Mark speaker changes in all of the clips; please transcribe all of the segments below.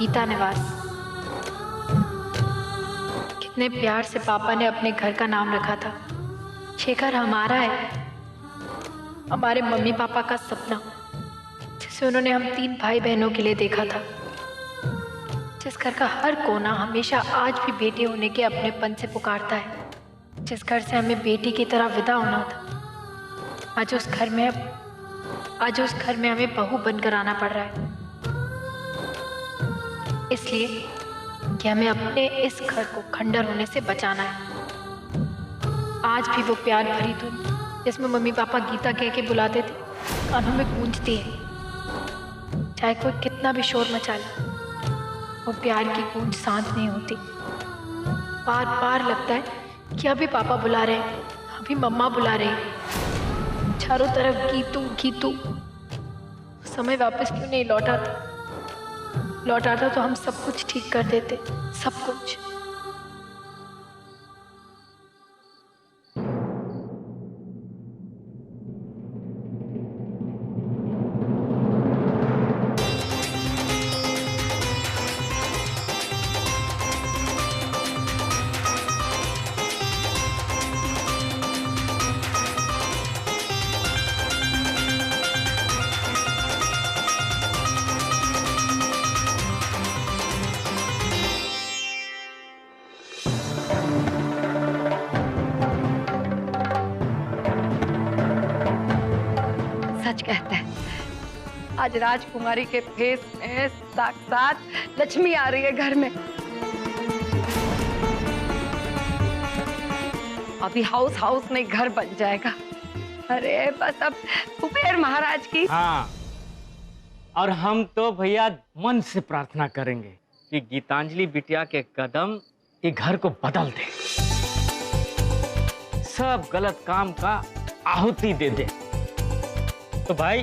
Speaker 1: गीता निवास। कितने प्यार से पापा ने अपने घर का नाम रखा था। ये घर हमारा है, हमारे मम्मी पापा का सपना, जिसे उन्होंने हम 3 भाई बहनों के लिए देखा था। जिस घर का हर कोना हमेशा आज भी बेटे होने के अपनेपन से पुकारता है। जिस घर से हमें बेटी की तरह विदा होना था, आज उस घर में हमें बहू बनकर आना पड़ रहा है। इसलिए कि हमें अपने इस घर को खंडर होने से बचाना है। आज भी वो प्यार भरी धुन जिसमें मम्मी पापा गीता कह के बुलाते थे, कानों में गूंजती है। चाहे कोई कितना भी शोर मचा ले, वो प्यार की गूंज शांत नहीं होती। बार बार लगता है कि अभी पापा बुला रहे हैं, अभी मम्मा बुला रही है। चारों तरफ गीतू गीतू। समय वापस क्यों नहीं लौटाता तो हम सब कुछ ठीक कर देते, सब कुछ।
Speaker 2: सच कहते हैं, आज राजकुमारी के फेस में साक्षात लक्ष्मी आ रही है घर में। अभी हाउस नहीं घर बन जाएगा। अरे बस अब कुबेर महाराज की।
Speaker 3: हाँ, और हम तो भैया मन से प्रार्थना करेंगे कि गीतांजलि बिटिया के कदम ये घर को बदल दे, सब गलत काम का आहुति दे दे। तो भाई,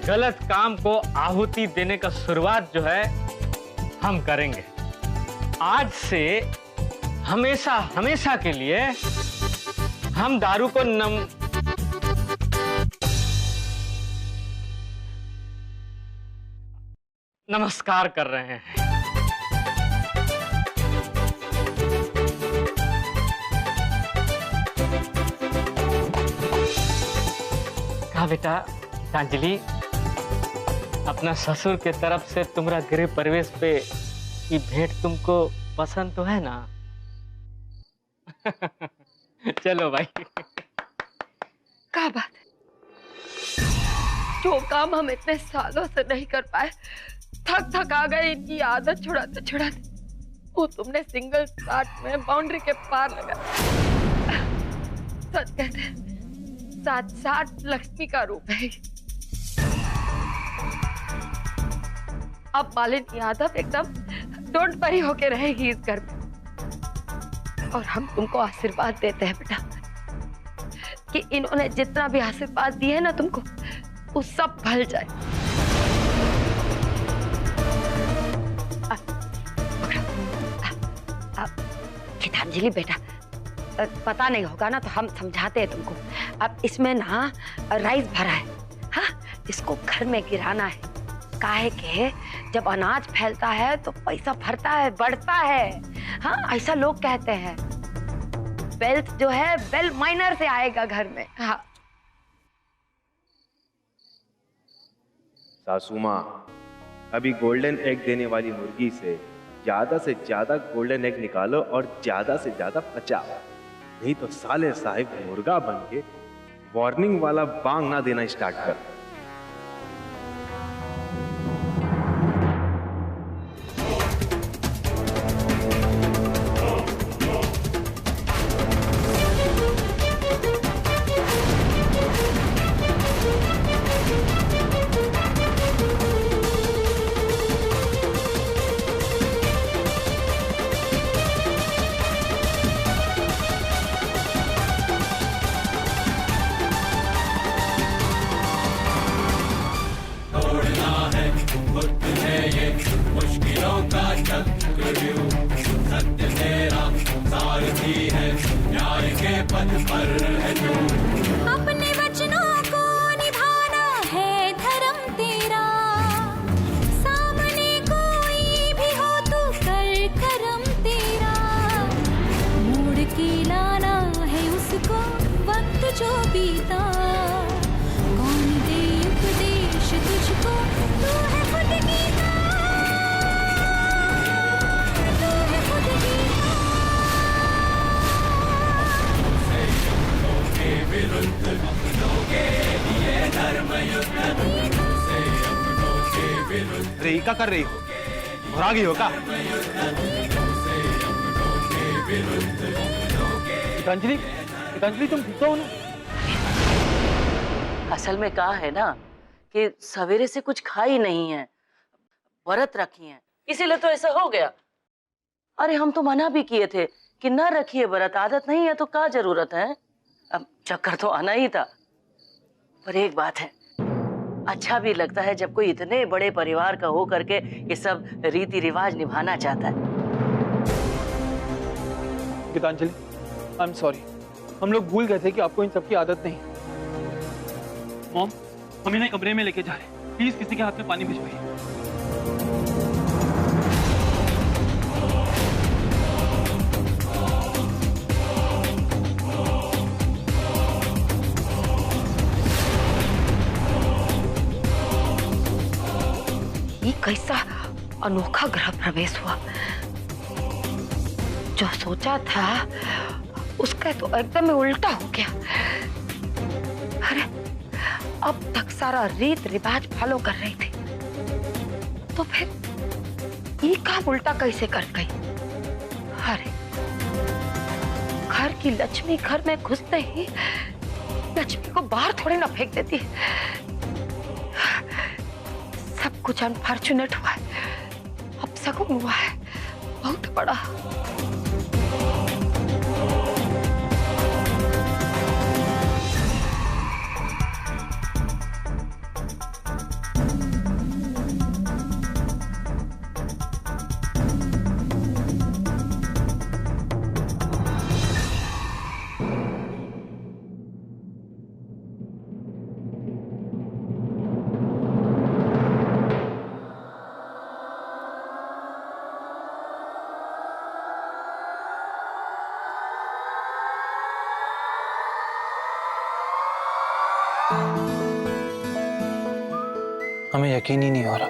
Speaker 3: गलत काम को आहुति देने का शुरुआत जो है हम करेंगे। आज से हमेशा हमेशा के लिए हम दारू को नमस्कार कर रहे हैं। कहा बेटा गीतांजलि, अपना ससुर के तरफ से तुम्हारा गृह प्रवेश पे ये भेंट तुमको पसंद तो है ना? चलो भाई।
Speaker 2: क्या बात है, जो काम हम इतने सालों से नहीं कर पाए, थक आ गए इनकी आदत छुड़ाते, वो तुमने सिंगल शॉट में बाउंड्री के पार लगा। सच कहते हैं, साक्षात लक्ष्मी का रूप है। अब मालिनी यादव एकदम डोंट परी होके रहेगी इस घर में। और हम तुमको आशीर्वाद देते हैं बेटा, कि इन्होंने जितना भी आशीर्वाद दिए है ना तुमको, वो सब फल जाए। गीतांजलि बेटा, पता नहीं होगा ना तो हम समझाते हैं तुमको। अब इसमें ना राइस भरा है, हाँ, इसको घर में गिराना है। काहे के जब अनाज फैलता है तो पैसा भरता है, बढ़ता है। हाँ, ऐसा लोग कहते हैं। वेल्थ जो है वेल माइनर से आएगा घर में। हाँ
Speaker 4: सासू माँ, अभी गोल्डन एग देने वाली मुर्गी से ज्यादा गोल्डन एग निकालो और ज्यादा से ज्यादा पचाओ, नहीं तो साले साहिब मुर्गा बन के वार्निंग वाला बांग ना देना स्टार्ट कर।
Speaker 5: अपने वचनों को निभाना है धर्म तेरा, सामने कोई भी
Speaker 6: रही क्या कर रही हो? घुरा गई हो क्या? गीतांजलि, गीतांजलि तुम ठीक हो ना?
Speaker 7: असल में कहा है ना कि सवेरे से कुछ खाई नहीं है, व्रत रखी है, इसीलिए तो ऐसा हो गया। अरे हम तो मना भी किए थे कि ना रखिए व्रत, आदत नहीं है तो क्या जरूरत है। अब चक्कर तो आना ही था। पर एक बात है, अच्छा भी लगता है जब कोई इतने बड़े परिवार का हो करके ये सब रीति रिवाज निभाना चाहता है।
Speaker 6: गीतांजलि, आई एम सॉरी, हम लोग भूल गए थे कि आपको इन सब की आदत नहीं है। मॉम, हम इन्हें कमरे में लेके जा रहे हैं, प्लीज किसी के हाथ में पानी भिजवाइए।
Speaker 2: ये कैसा अनोखा गृह प्रवेश हुआ। जो सोचा था उसका तो एकदम ही उल्टा हो गया। अरे अब तक सारा रीत रिवाज फॉलो कर रही थी, तो फिर ये काम उल्टा कैसे कर गई? अरे घर की लक्ष्मी घर में घुसते ही लक्ष्मी को बाहर थोड़ी ना फेंक देती। सब कुछ अनफॉर्चुनेट हुआ है, अब सगुन हुआ है बहुत बड़ा।
Speaker 8: हमें यकीन ही नहीं हो रहा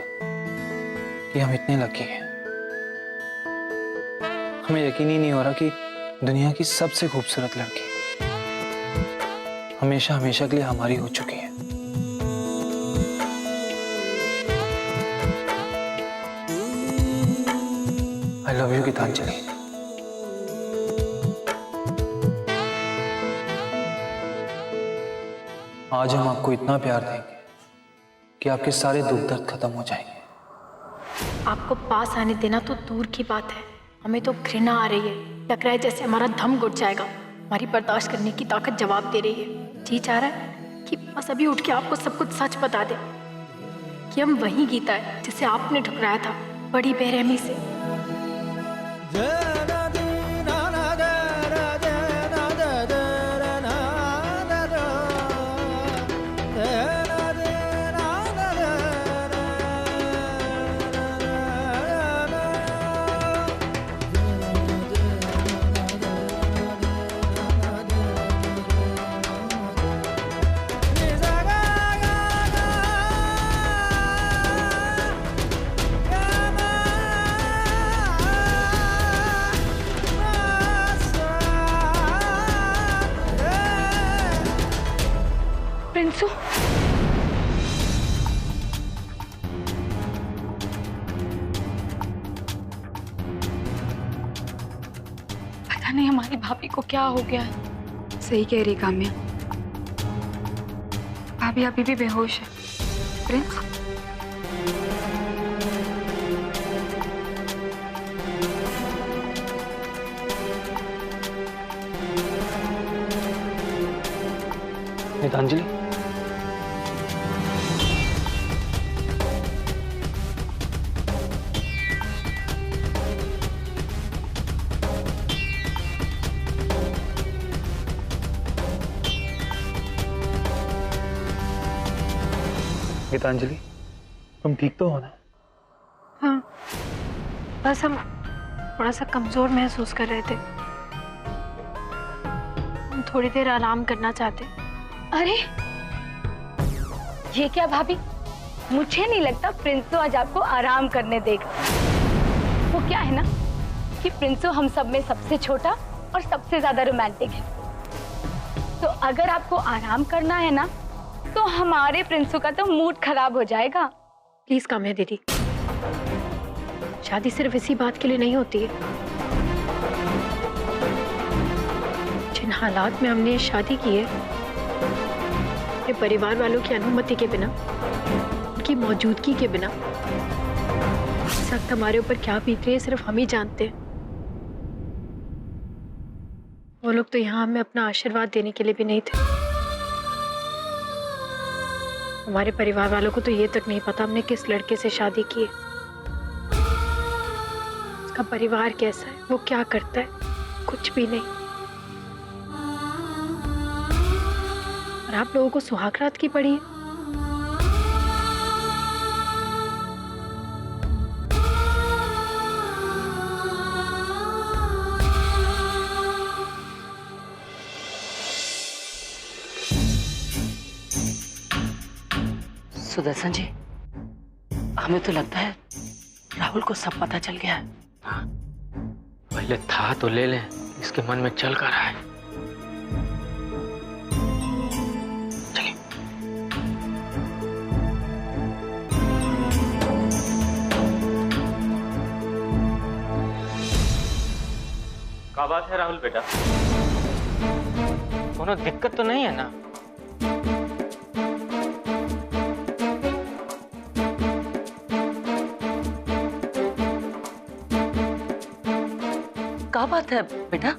Speaker 8: कि हम इतने लकी हैं। हमें यकीन ही नहीं हो रहा कि दुनिया की सबसे खूबसूरत लड़की हमेशा हमेशा के लिए हमारी हो चुकी है। I love you Geetanjali. आज हम आपको इतना प्यार देंगे कि आपके सारे दुख दर्द खत्म हो जाएंगे।
Speaker 1: आपको पास आने देना तो दूर की बात है, हमें तो घृणा आ रही है। लग रहा है जैसे हमारा दम घुट जाएगा। हमारी बर्दाश्त करने की ताकत जवाब दे रही है। जी चाह रहा है कि बस अभी उठ के आपको सब कुछ सच बता दे कि हम वही गीता है जिसे आपने ठुकराया था बड़ी बेरहमी से।
Speaker 2: प्रिंसू,
Speaker 1: पता नहीं हमारी भाभी को क्या हो गया है।
Speaker 9: सही कह रही काम्या, भाभी अभी भी बेहोश है। प्रिंस,
Speaker 8: गीतांजलि, गीतांजलि, तुम ठीक तो हो ना?
Speaker 1: हाँ, बस हम थोड़ा सा कमजोर महसूस कर रहे थे। हम थोड़ी देर आराम करना चाहते।
Speaker 2: अरे ये क्या भाभी, मुझे नहीं लगता प्रिंसो आज आपको आराम करने देगा। वो क्या है ना कि प्रिंसो हम सब में सबसे छोटा और सबसे ज्यादा रोमांटिक है। तो अगर आपको आराम करना है ना तो हमारे प्रिंसो का तो मूड खराब हो जाएगा।
Speaker 1: प्लीज काम्या दीदी, शादी सिर्फ इसी बात के लिए नहीं होती है। जिन हालात में हमने शादी की है, अपने परिवार वालों की अनुमति के बिना, उनकी मौजूदगी के बिना, इस वक्त हमारे ऊपर क्या बीत रही है सिर्फ हम ही जानते हैं। वो लोग तो यहाँ हमें अपना आशीर्वाद देने के लिए भी नहीं थे। हमारे परिवार वालों को तो ये तक नहीं पता हमने किस लड़के से शादी की है, उसका परिवार कैसा है, वो क्या करता है, कुछ भी नहीं। और आप लोगों को सुहागरात की पड़ी है।
Speaker 7: सुदर्शन जी, हमें तो लगता है राहुल को सब पता चल गया है।
Speaker 3: पहले था तो ले लें, इसके मन में चल कर रहा है। चलिए। क्या बात है राहुल बेटा? कोनो दिक्कत तो नहीं है ना?
Speaker 7: क्या बात है बेटा?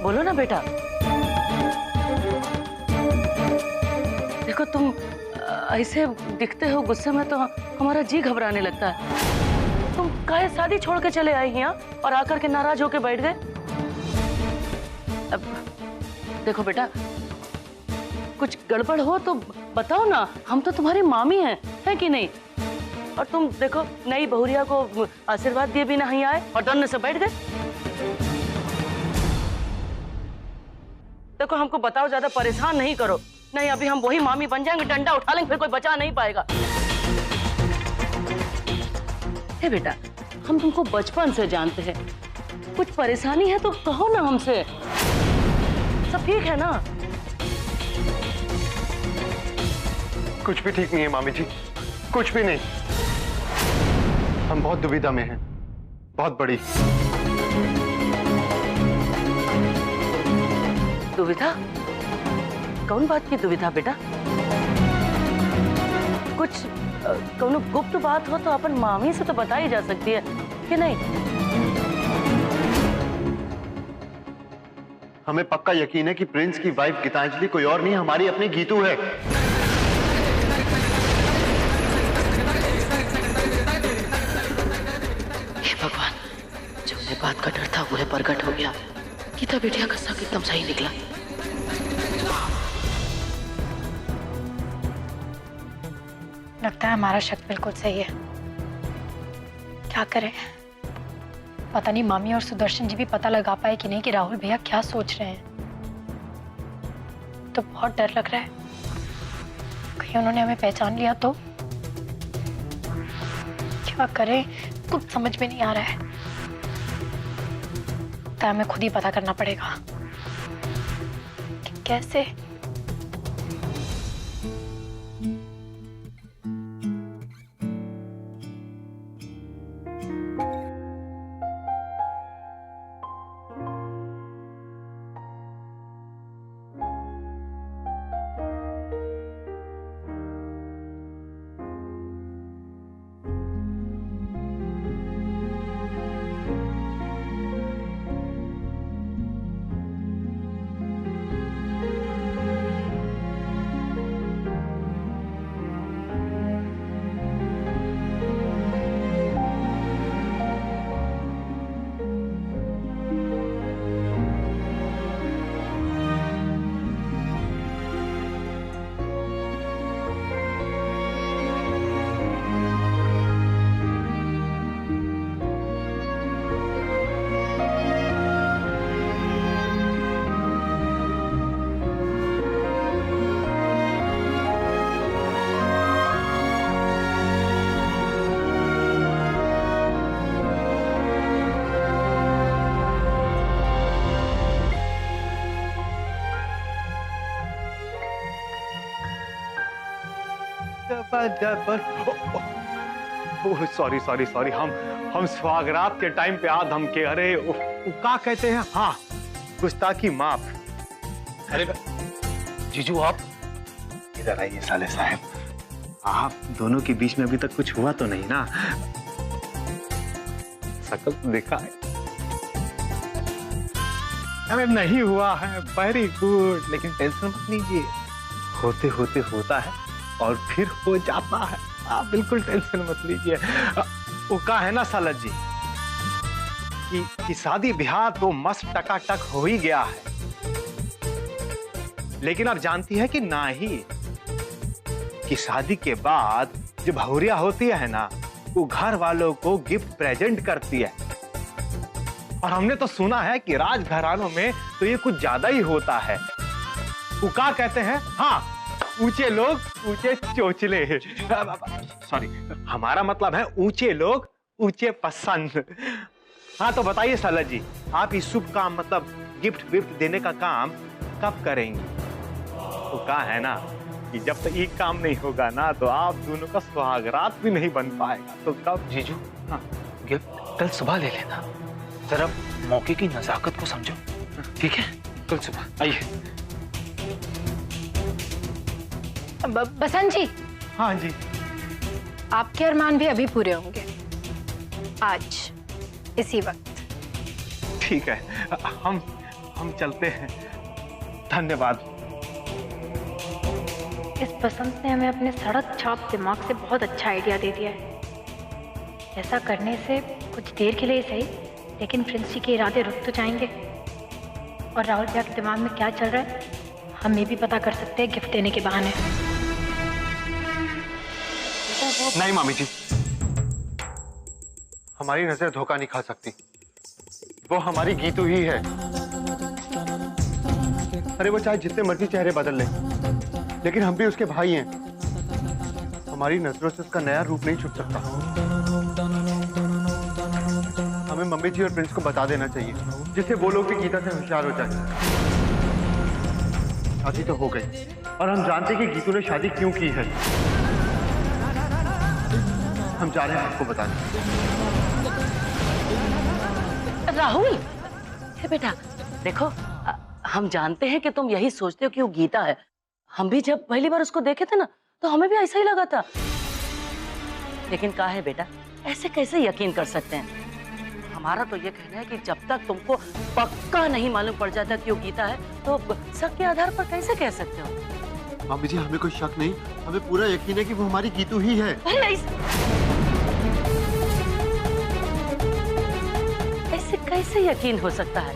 Speaker 7: बोलो ना बेटा। देखो तुम ऐसे दिखते हो गुस्से में तो हमारा जी घबराने लगता है। तुम काहे शादी छोड़ के चले आए यहाँ और आकर के नाराज होके बैठ गए? अब देखो बेटा, कुछ गड़बड़ हो तो बताओ ना, हम तो तुम्हारी मामी हैं, है कि नहीं? और तुम देखो नई बहुरिया को आशीर्वाद दिए भी नहीं आए और डरने से बैठ गए। देखो हमको बताओ, ज्यादा परेशान नहीं करो, नहीं अभी हम वही मामी बन जाएंगे, डंडा उठा लेंगे, फिर कोई बचा नहीं पाएगा। हे बेटा, हम तुमको बचपन से जानते हैं, कुछ परेशानी है तो कहो ना हमसे, सब ठीक है ना?
Speaker 10: कुछ भी ठीक नहीं है मामी जी, कुछ भी नहीं। हम बहुत दुविधा में हैं, बहुत बड़ी।
Speaker 7: दुविधा? कौन बात की दुविधा बेटा? कुछ कौन गुप्त बात हो तो अपन मामी से तो बताई जा सकती है कि नहीं?
Speaker 10: हमें पक्का यकीन है कि प्रिंस की वाइफ गीतांजलि कोई और नहीं, हमारी अपनी गीतू है।
Speaker 7: भगवान, जो मेरे बात का डर था वो प्रकट हो गया। गीता बेटिया का सब एकदम सही निकला।
Speaker 1: लगता है हमारा शक बिल्कुल सही है। क्या करें? पता नहीं मामी और सुदर्शन जी भी पता लगा पाए कि नहीं कि राहुल भैया क्या सोच रहे हैं। तो बहुत डर लग रहा है, कहीं उन्होंने हमें पहचान लिया तो। क्या करें, कुछ समझ में नहीं आ रहा है। तो हमें खुद ही पता करना पड़ेगा कि कैसे।
Speaker 10: ओह सॉरी सॉरी सॉरी, हम स्वागरात के टाइम पे आद हम के, अरे क्या कहते हैं, हाँ गुस्ताखी माफ।
Speaker 8: अरे जीजू आप
Speaker 10: इधर आइए साले साहब, आप दोनों के बीच में अभी तक कुछ हुआ तो नहीं ना? शकल तो देखा है। अरे नहीं हुआ है, वेरी गुड, लेकिन टेंशन मत लीजिए, होते होते होता है और फिर हो जाता है, आप बिल्कुल टेंशन मत लीजिए। वो कहा है ना सालत जी कि शादी ब्याह तो मस्त टकाटक हो ही गया है, लेकिन आप जानती है कि नहीं कि शादी के बाद जो बहुरिया होती है ना, वो घर वालों को गिफ्ट प्रेजेंट करती है, और हमने तो सुना है कि राजघरानों में तो ये कुछ ज्यादा ही होता है। वो क्या कहते हैं, हाँ ऊंचे लोग ऊंचे चोचले, सॉरी हमारा मतलब है ऊंचे लोग ऊंचे पसंद। हाँ तो बताइए सालत जी, आप इस शुभ काम मतलब गिफ्ट विफ्ट देने का काम कब करेंगे? तो कहा है ना कि जब तक ये काम नहीं होगा ना तो आप दोनों का सुहागरात भी नहीं बन पाएगा। तो कब?
Speaker 8: जीजू हाँ गिफ्ट कल सुबह ले लेना, जरा मौके की नजाकत को समझो, ठीक है? कल सुबह आइए।
Speaker 1: बसंत जी,
Speaker 10: हाँ जी,
Speaker 1: आपके अरमान भी अभी पूरे होंगे, आज इसी वक्त।
Speaker 10: ठीक है, हम चलते हैं, धन्यवाद।
Speaker 1: इस बसंत ने हमें अपने सड़क छाप दिमाग से बहुत अच्छा आइडिया दे दिया है। ऐसा करने से कुछ देर के लिए सही, लेकिन प्रिंस जी के इरादे रुक तो जाएंगे, और राहुल भैया के दिमाग में क्या चल रहा है हम ये भी पता कर सकते हैं गिफ्ट देने के बहाने।
Speaker 10: नहीं मामी जी, हमारी नजर धोखा नहीं खा सकती, वो हमारी गीतू ही है। अरे वो चाहे जितने मर्जी चेहरे बदल ले, लेकिन हम भी उसके भाई हैं, हमारी नजरों से उसका नया रूप नहीं छुप सकता। हमें मम्मी जी और प्रिंस को बता देना चाहिए, जिससे वो लोग भी गीता से होशियार हो जाए। शादी तो हो गई, और हम जानते हैं कि गीतू ने शादी क्यों की है। हम जा रहे हैं आपको बताने।
Speaker 7: राहुल, हे बेटा देखो, हम जानते हैं कि तुम यही सोचते हो कि वो गीता है। हम भी जब पहली बार उसको देखे थे ना, तो हमें भी ऐसा ही लगा था, लेकिन क्या है बेटा, ऐसे कैसे यकीन कर सकते हैं? हमारा तो ये कहना है कि जब तक तुमको पक्का नहीं मालूम पड़ जाता कि वो गीता है, तो शक के आधार पर कैसे कह सकते हो?
Speaker 10: मामी जी हमें कोई शक नहीं, हमें पूरा यकीन है कि वो हमारी गीतू ही है।
Speaker 7: ऐसे कैसे यकीन हो सकता है?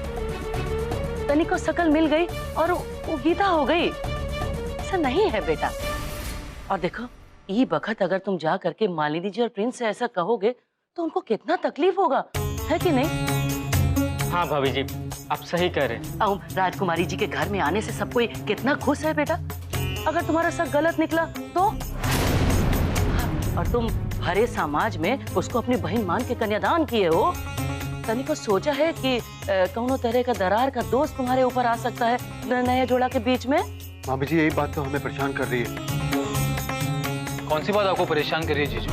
Speaker 7: तनी को शकल मिल गई और वो गीता हो गई, ऐसा नहीं है बेटा। और देखो, ये वक्त अगर तुम जा करके मालिनी जी और प्रिंस से ऐसा कहोगे तो उनको कितना तकलीफ होगा, है कि नहीं?
Speaker 3: हाँ भाभी जी, आप सही कह रहे हैं।
Speaker 7: अब राजकुमारी जी के घर में आने से सब कोई कितना खुश है बेटा। अगर तुम्हारा शक गलत निकला तो? और तुम हरे समाज में उसको अपनी बहन मान के कन्यादान किए हो, तनी को सोचा है कि कौनो तरह का दरार का दोस्त तुम्हारे ऊपर आ सकता है नया जोड़ा के बीच में?
Speaker 10: मामी जी यही बात तो हमें परेशान कर रही है।
Speaker 8: कौन सी बात आपको परेशान कर रही है जीजू?